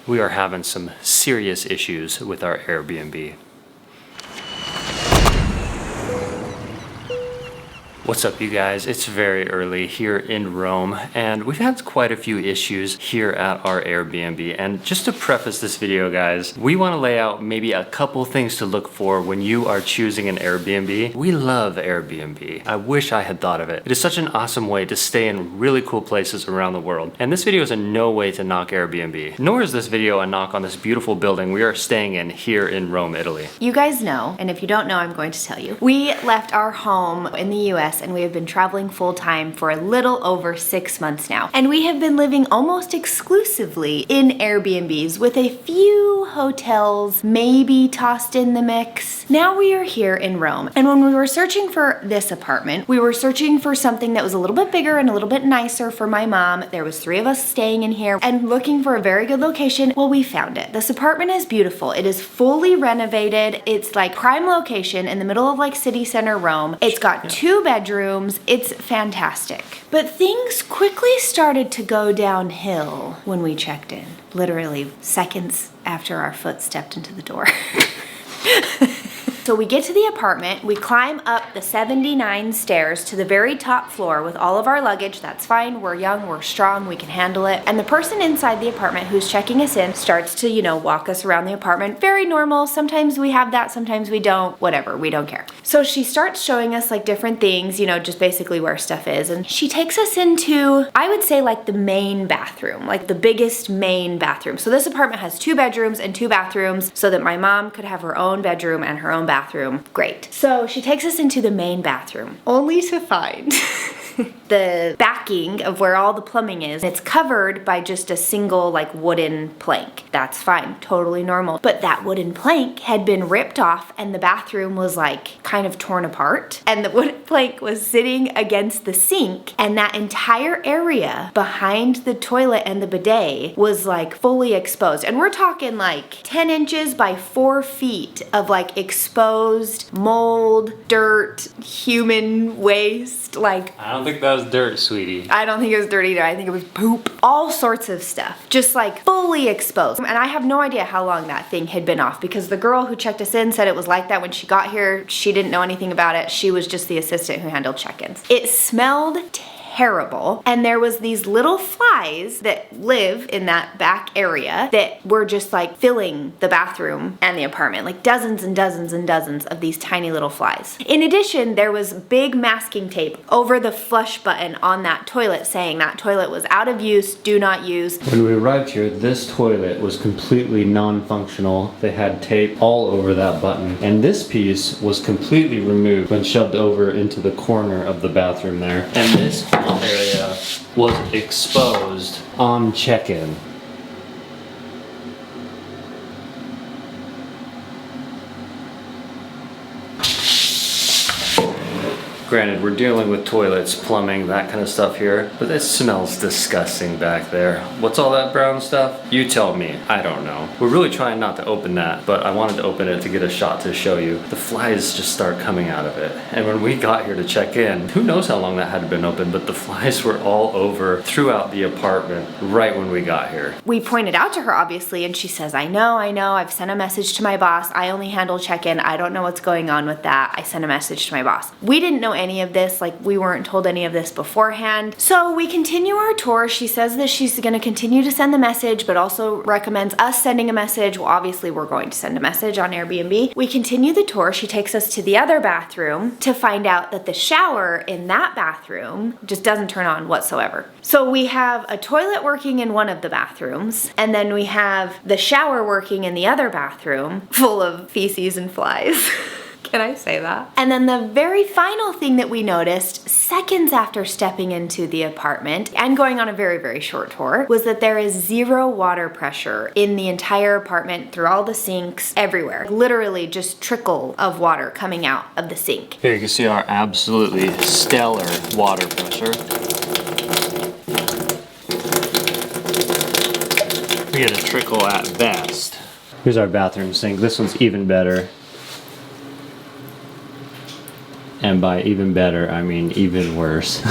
We are having some serious issues with our Airbnb. What's up, you guys? It's very early here in Rome, and we've had quite a few issues here at our Airbnb. And just to preface this video, guys, we want to lay out maybe a couple things to look for when you are choosing an Airbnb. We love Airbnb. I wish I had thought of it. It is such an awesome way to stay in really cool places around the world. And this video is in no way to knock Airbnb, nor is this video a knock on this beautiful building we are staying in here in Rome, Italy. You guys know, and if you don't know, I'm going to tell you. We left our home in the US and we have been traveling full-time for a little over 6 months now. And we have been living almost exclusively in Airbnbs with a few hotels maybe tossed in the mix. Now we are here in Rome. And when we were searching for this apartment, we were searching for something that was a little bit bigger and a little bit nicer for my mom. There was 3 of us staying in here and looking for a very good location. Well, we found it. This apartment is beautiful. It is fully renovated. It's like prime location in the middle of like city center Rome. It's got 2 bedrooms. It's fantastic. But things quickly started to go downhill when we checked in. Literally seconds after our foot stepped into the door. So we get to the apartment, we climb up the 79 stairs to the very top floor with all of our luggage. That's fine, we're young, we're strong, we can handle it. And the person inside the apartment who's checking us in starts to, walk us around the apartment. Very normal, sometimes we have that, sometimes we don't, whatever, we don't care. So she starts showing us like different things, just basically where stuff is. And she takes us into, I would say like the main bathroom, like the biggest main bathroom. So this apartment has 2 bedrooms and 2 bathrooms so that my mom could have her own bedroom and her own bathroom. Great. So she takes us into the main bathroom, only to find the backing of where all the plumbing is. It's covered by just a single like wooden plank. That's fine, totally normal. But that wooden plank had been ripped off and the bathroom was like kind of torn apart. And the wooden plank was sitting against the sink, and that entire area behind the toilet and the bidet was like fully exposed. And we're talking like 10 inches by 4 feet of like exposed mold, dirt, human waste. Like, I don't think that was dirt, sweetie. I don't think it was dirt either. I think it was poop. All sorts of stuff. Just like fully exposed. And I have no idea how long that thing had been off, because the girl who checked us in said it was like that when she got here. She didn't know anything about it. She was just the assistant who handled check-ins. It smelled terrible. And there was these little flies that live in that back area that were just like filling the bathroom and the apartment, like dozens and dozens and dozens of these tiny little flies. In addition, there was big masking tape over the flush button on that toilet saying that toilet was out of use, do not use. When we arrived here, this toilet was completely non-functional. They had tape all over that button, and this piece was completely removed when shoved over into the corner of the bathroom there. And this area was exposed on check-in. Granted, we're dealing with toilets, plumbing, that kind of stuff here, but it smells disgusting back there. What's all that brown stuff? You tell me, I don't know. We're really trying not to open that, but I wanted to open it to get a shot to show you. The flies just start coming out of it. And when we got here to check in, who knows how long that had been open, but the flies were all over throughout the apartment right when we got here. We pointed out to her, obviously, and she says, I know, I've sent a message to my boss. I only handle check-in. I don't know what's going on with that. I sent a message to my boss. We didn't know any of this, like we weren't told any of this beforehand. So we continue our tour. She says that she's gonna continue to send the message, but also recommends us sending a message. Well, obviously we're going to send a message on Airbnb. We continue the tour. She takes us to the other bathroom to find out that the shower in that bathroom just doesn't turn on whatsoever. So we have a toilet working in one of the bathrooms, and then we have the shower working in the other bathroom full of feces and flies. Can I say that? And then the very final thing that we noticed seconds after stepping into the apartment and going on a very, very short tour was that there is 0 water pressure in the entire apartment, through all the sinks, everywhere. Literally just trickle of water coming out of the sink. Here you can see our absolutely stellar water pressure. We get a trickle at best. Here's our bathroom sink. This one's even better. And by even better, I mean even worse.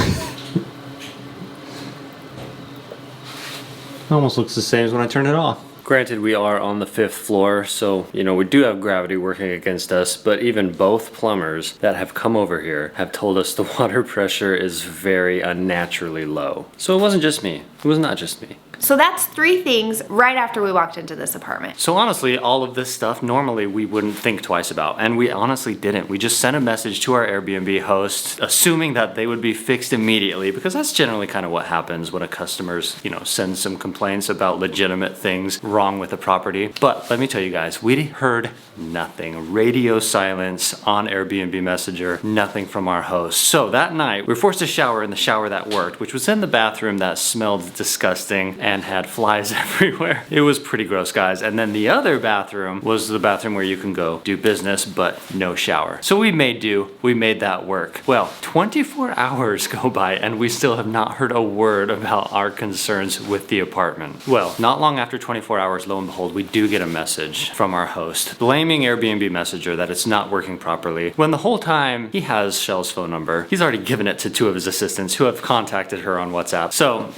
Almost looks the same as when I turned it off. Granted, we are on the 5th floor, so, you know, we do have gravity working against us, but even both plumbers that have come over here have told us the water pressure is very unnaturally low. So it wasn't just me. It was not just me. So that's 3 things right after we walked into this apartment. So honestly, all of this stuff normally we wouldn't think twice about, and we honestly didn't. We just sent a message to our Airbnb host, assuming that they would be fixed immediately, because that's generally kind of what happens when a customer's, you know, sends some complaints about legitimate things wrong with the property. But let me tell you guys, we heard nothing. Radio silence on Airbnb Messenger, nothing from our host. So that night, we were forced to shower in the shower that worked, which was in the bathroom that smelled disgusting and had flies everywhere. It was pretty gross, guys. And then the other bathroom was the bathroom where you can go do business, but no shower. So we made do. We made that work. Well, 24 hours go by and we still have not heard a word about our concerns with the apartment. Well, not long after 24 hours, lo and behold, we do get a message from our host blaming Airbnb Messenger that it's not working properly, when the whole time he has Chelle's phone number. He's already given it to 2 of his assistants who have contacted her on WhatsApp. So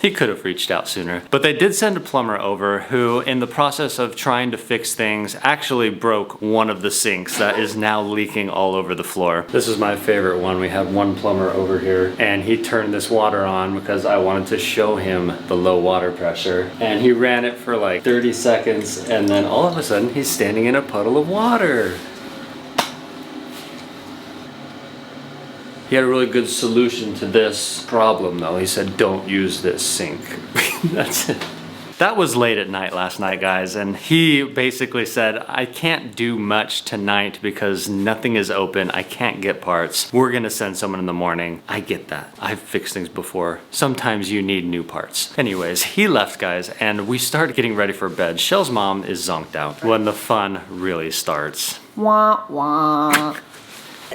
he could have reached out sooner. But they did send a plumber over who, in the process of trying to fix things, actually broke one of the sinks that is now leaking all over the floor. This is my favorite one. We had one plumber over here and he turned this water on because I wanted to show him the low water pressure. And he ran it for like 30 seconds and then all of a sudden he's standing in a puddle of water. He had a really good solution to this problem though. He said, don't use this sink. That's it. That was late at night last night, guys, and he basically said, I can't do much tonight because nothing is open. I can't get parts. We're gonna send someone in the morning. I get that. I've fixed things before. Sometimes you need new parts. Anyways, he left, guys, and we started getting ready for bed. Chelle's mom is zonked out when the fun really starts. Wah, wah.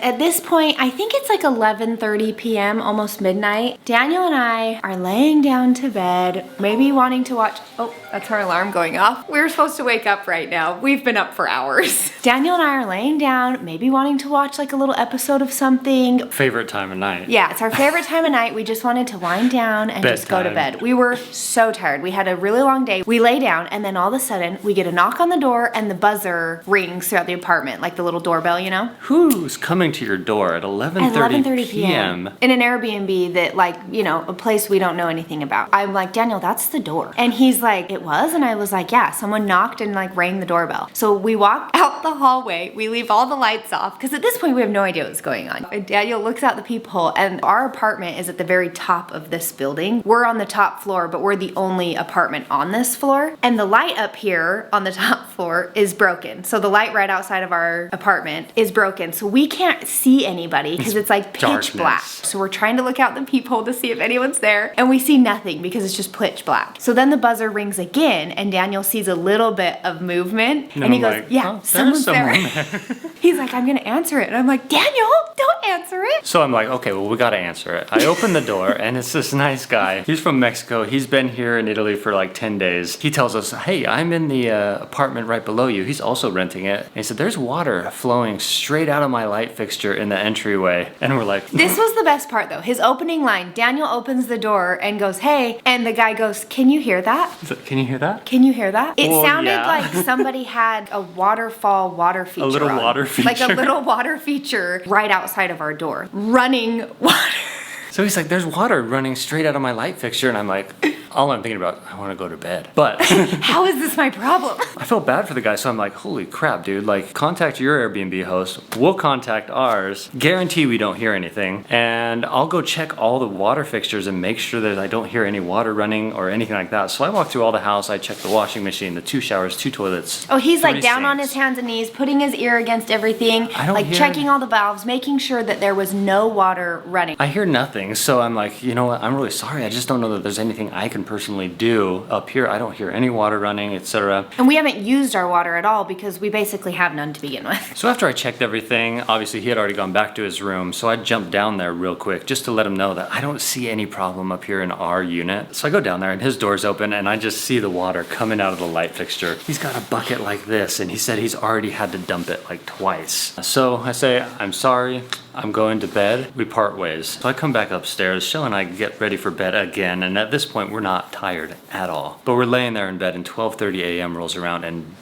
At this point, I think it's like 11:30 p.m., almost midnight. Daniel and I are laying down to bed, maybe wanting to watch, oh, that's our alarm going off. We're supposed to wake up right now. We've been up for hours. Daniel and I are laying down, maybe wanting to watch like a little episode of something. Favorite time of night. Yeah, it's our favorite time of night. We just wanted to wind down and just go to bed. We were so tired. We had a really long day. We lay down and then all of a sudden we get a knock on the door and the buzzer rings throughout the apartment, like the little doorbell, you know? Who's coming to your door at 11:30 p.m. in an Airbnb that, like, you know, a place we don't know anything about. I'm like, Daniel, that's the door. And he's like, it was? And I was like, yeah, someone knocked and like rang the doorbell. So we walk out the hallway, we leave all the lights off, because at this point we have no idea what's going on. And Daniel looks out the peephole and our apartment is at the very top of this building. We're on the top floor, but we're the only apartment on this floor. And the light up here on the top floor is broken. So the light right outside of our apartment is broken. So we can't see anybody because it's like pitch darkness. black. So we're trying to look out the peephole to see if anyone's there and we see nothing because it's just pitch black. So then the buzzer rings again and Daniel sees a little bit of movement and he goes, like, yeah, oh, someone's there. He's like, I'm gonna answer it. And I'm like, Daniel, don't answer it. So I'm like, okay, well, we gotta answer it. I open the door and it's this nice guy. He's from Mexico. He's been here in Italy for like 10 days. He tells us, hey, I'm in the apartment right below you. He's also renting it. And he said, there's water flowing straight out of my light fixture in the entryway. And we're like, this was the best part though. His opening line, Daniel opens the door and goes, hey, and the guy goes, can you hear that? Can you hear that? Can you hear that? It well, sounded yeah. like somebody had a waterfall water feature. A little on. water feature. Like a little water feature right outside of our door. Running water. So he's like, there's water running straight out of my light fixture. And I'm like, all I'm thinking about, I want to go to bed. But how is this my problem? I felt bad for the guy. So I'm like, holy crap, dude. Like, contact your Airbnb host. We'll contact ours. Guarantee we don't hear anything. And I'll go check all the water fixtures and make sure that I don't hear any water running or anything like that. So I walk through all the house. I check the washing machine, the 2 showers, 2 toilets. Oh, he's like down sinks. on his hands and knees, putting his ear against everything. I don't like hear checking all the valves, making sure that there was no water running. I hear nothing. So I'm like, you know what? I'm really sorry. I just don't know that there's anything I can personally do. Up here, I don't hear any water running, etc. And we haven't used our water at all because we basically have none to begin with. So after I checked everything, obviously he had already gone back to his room, so I jumped down there real quick just to let him know that I don't see any problem up here in our unit. So I go down there and his door's open and I just see the water coming out of the light fixture. He's got a bucket like this and he said he's already had to dump it like twice. So I say, I'm sorry, I'm going to bed. We part ways. So I come back upstairs, Chelle and I get ready for bed again, and at this point we're not tired at all. But we're laying there in bed and 12:30 a.m. rolls around and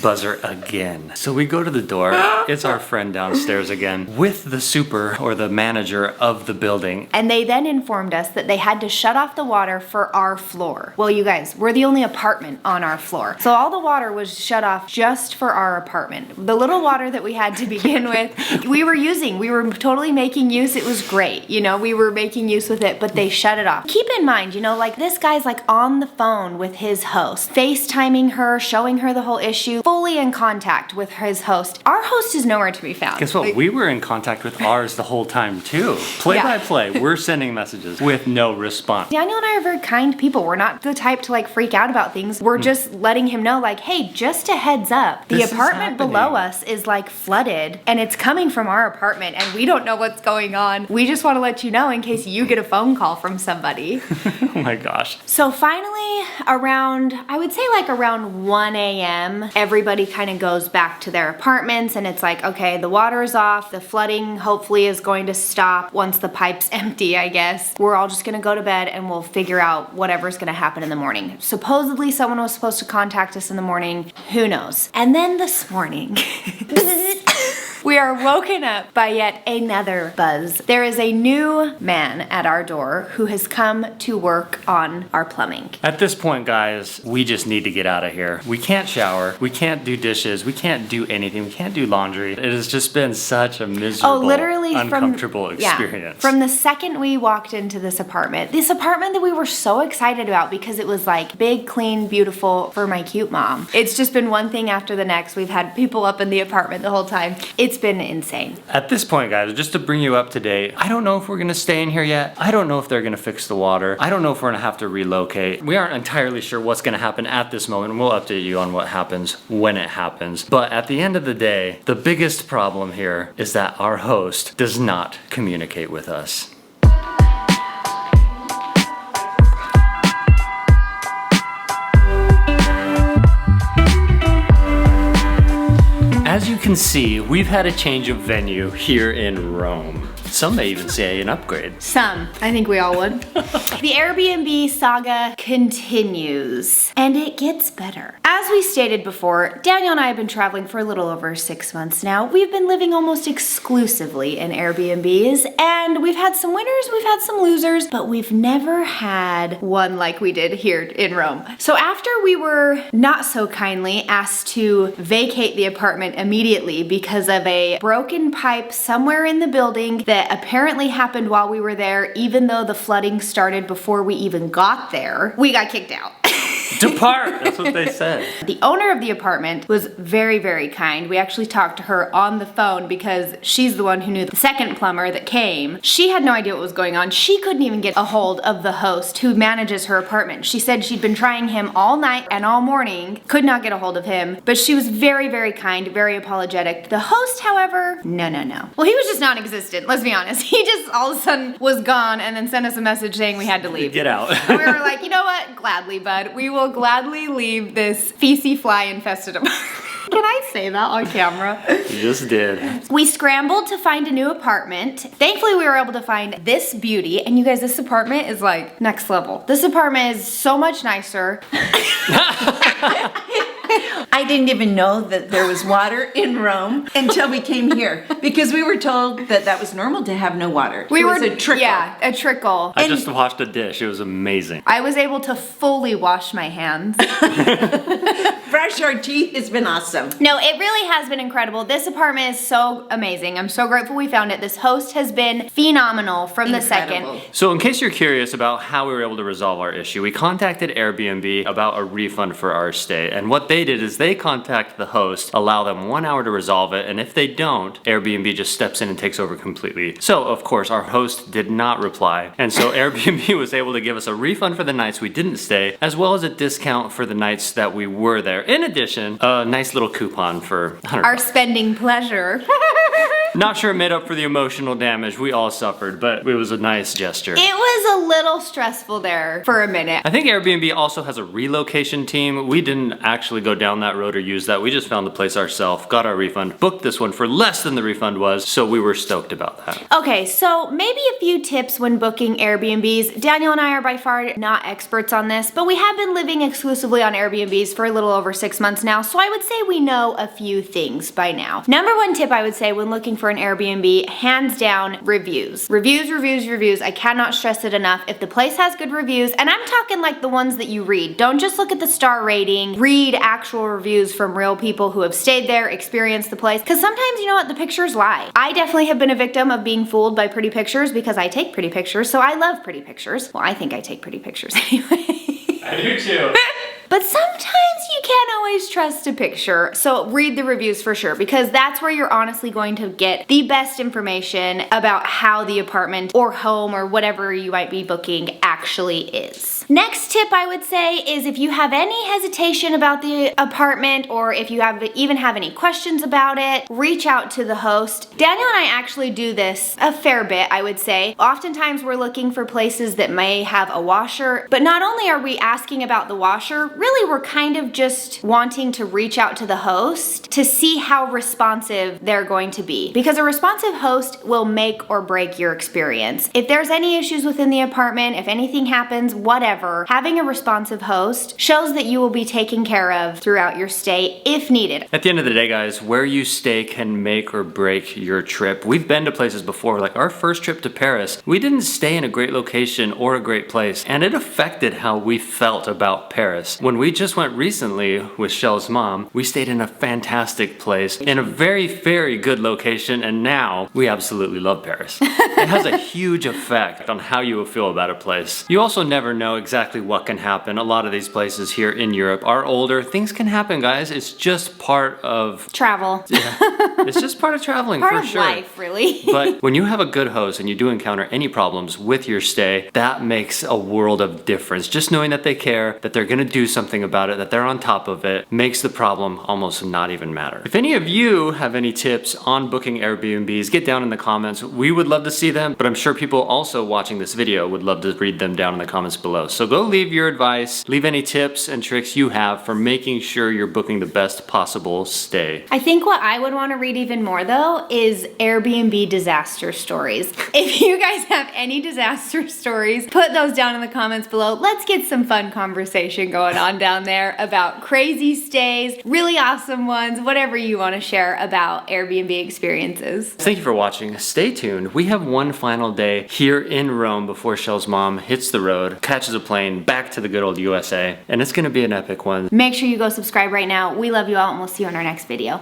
buzzer again. So we go to the door. It's our friend downstairs again with the super or the manager of the building. And they then informed us that they had to shut off the water for our floor. Well, you guys, we're the only apartment on our floor. So all the water was shut off just for our apartment. The little water that we had to begin with, we were totally making use. It was great. You know, we were making use with it, but they shut it off. Keep in mind, you know, like this guy's like on the phone with his host, FaceTiming her, showing her the whole issue, fully in contact with his host. Our host is nowhere to be found. Guess what? We were in contact with ours the whole time too. Play by play, we're sending messages with no response. Daniel and I are very kind people. We're not the type to like freak out about things. We're just letting him know like, hey, just a heads up. The apartment below us is like flooded and it's coming from our apartment and we don't know what's going on. We just want to let you know in case you get a phone call from somebody. Oh my gosh. So finally around, I would say like around 1 a.m., everybody kind of goes back to their apartments and it's like, okay, the water is off. The flooding hopefully is going to stop once the pipe's empty, I guess. We're all just gonna go to bed and we'll figure out whatever's gonna happen in the morning. Supposedly someone was supposed to contact us in the morning. Who knows? And then this morning, we are woken up by yet another buzz. There is a new man at our door who has come to work on our plumbing. At this point, guys, we just need to get out of here. We can't shower. We can't do dishes. We can't do anything. We can't do laundry. It has just been such a miserable, uncomfortable experience. From the second we walked into this apartment that we were so excited about because it was like big, clean, beautiful for my cute mom. It's just been one thing after the next. We've had people up in the apartment the whole time. It's been insane. At this point, guys, just to bring you up to date, I don't know if we're gonna stay in here yet. I don't know if they're gonna fix the water. I don't know if we're gonna have to relocate. We aren't entirely sure what's gonna happen at this moment. We'll update you on what happens when it happens. But at the end of the day, the biggest problem here is that our host does not communicate with us. As you can see, we've had a change of venue here in Rome. Some may even say an upgrade. Some. I think we all would. The Airbnb saga continues, and it gets better. As we stated before, Daniel and I have been traveling for a little over 6 months now. We've been living almost exclusively in Airbnbs, and we've had some winners, we've had some losers, but we've never had one like we did here in Rome. So after we were not so kindly asked to vacate the apartment immediately because of a broken pipe somewhere in the building that apparently happened while we were there, even though the flooding started before we even got there, we got kicked out. Depart! That's what they said. The owner of the apartment was very, very kind. We actually talked to her on the phone because she's the one who knew the second plumber that came. She had no idea what was going on. She couldn't even get a hold of the host who manages her apartment. She said she'd been trying him all night and all morning, could not get a hold of him, but she was very, very kind, very apologetic. The host, however, no. Well, he was just non-existent, let's be honest. He just all of a sudden was gone and then sent us a message saying we had to leave. Get out. And we were like, you know what? Gladly, bud. We will gladly leave this feces fly infested apartment. Can I say that on camera? You just did. We scrambled to find a new apartment. Thankfully, we were able to find this beauty. And you guys, this apartment is like next level. This apartment is so much nicer. I didn't even know that there was water in Rome until we came here because we were told that that was normal to have no water. It was a trickle. Yeah, a trickle. I just washed a dish. It was amazing. I was able to fully wash my hands. Brush our teeth has been awesome. No, it really has been incredible. This apartment is so amazing. I'm so grateful we found it. This host has been phenomenal from the second. So in case you're curious about how we were able to resolve our issue, we contacted Airbnb about a refund for our stay. And what they did is they contact the host, allow them 1 hour to resolve it, and if they don't, Airbnb just steps in and takes over completely. So of course our host did not reply, and so Airbnb was able to give us a refund for the nights we didn't stay, as well as a discount for the nights that we were there. In addition, a nice little coupon for $100. Our spending pleasure. Not sure it made up for the emotional damage we all suffered, but it was a nice gesture. It was a little stressful there for a minute. I think Airbnb also has a relocation team. We didn't actually go down that road or use that. We just found the place ourselves, got our refund, booked this one for less than the refund was, so we were stoked about that. Okay, so maybe a few tips when booking Airbnbs. Daniel and I are by far not experts on this, but we have been living exclusively on Airbnbs for a little over 6 months now, so I would say we know a few things by now. Number one tip I would say when looking for an Airbnb, hands down, reviews. Reviews, reviews, reviews. I cannot stress it enough. If the place has good reviews, and I'm talking like the ones that you read, don't just look at the star rating, read actual reviews from real people who have stayed there, experienced the place, because sometimes, you know what, the pictures lie. I definitely have been a victim of being fooled by pretty pictures because I take pretty pictures, so I love pretty pictures. Well, I think I take pretty pictures anyway. I do too. But sometimes you can't always trust a picture, so read the reviews for sure, because that's where you're honestly going to get the best information about how the apartment or home or whatever you might be booking actually is. Next tip I would say is if you have any hesitation about the apartment or if you even have any questions about it, reach out to the host. Daniel and I actually do this a fair bit, I would say. Oftentimes we're looking for places that may have a washer, but not only are we asking about the washer, really we're kind of just wanting to reach out to the host to see how responsive they're going to be. Because a responsive host will make or break your experience. If there's any issues within the apartment, if anything happens, whatever, having a responsive host shows that you will be taken care of throughout your stay if needed. At the end of the day, guys, where you stay can make or break your trip. We've been to places before, like our first trip to Paris. We didn't stay in a great location or a great place, and it affected how we felt about Paris. When we just went recently with Chelle's mom, we stayed in a fantastic place, in a very, very good location, and now we absolutely love Paris. It has a huge effect on how you will feel about a place. You also never know exactly what can happen. A lot of these places here in Europe are older. Things can happen, guys. It's just part of travel. Yeah, it's just part of traveling, part for of sure. life, really. But when you have a good host and you do encounter any problems with your stay, that makes a world of difference. Just knowing that they care, that they're gonna do something about it, that they're on top of it, makes the problem almost not even matter. If any of you have any tips on booking Airbnbs, get down in the comments. We would love to see them, but I'm sure people also watching this video would love to read them down in the comments below. So go leave your advice, leave any tips and tricks you have for making sure you're booking the best possible stay. I think what I would want to read even more though is Airbnb disaster stories. If you guys have any disaster stories, put those down in the comments below. Let's get some fun conversation going on down there about crazy stays, really awesome ones, whatever you want to share about Airbnb experiences. Thank you for watching. Stay tuned. We have one final day here in Rome before Chelle's mom hits the road, catches a plane back to the good old USA, and it's gonna be an epic one. Make sure you go subscribe right now. We love you all and we'll see you in our next video.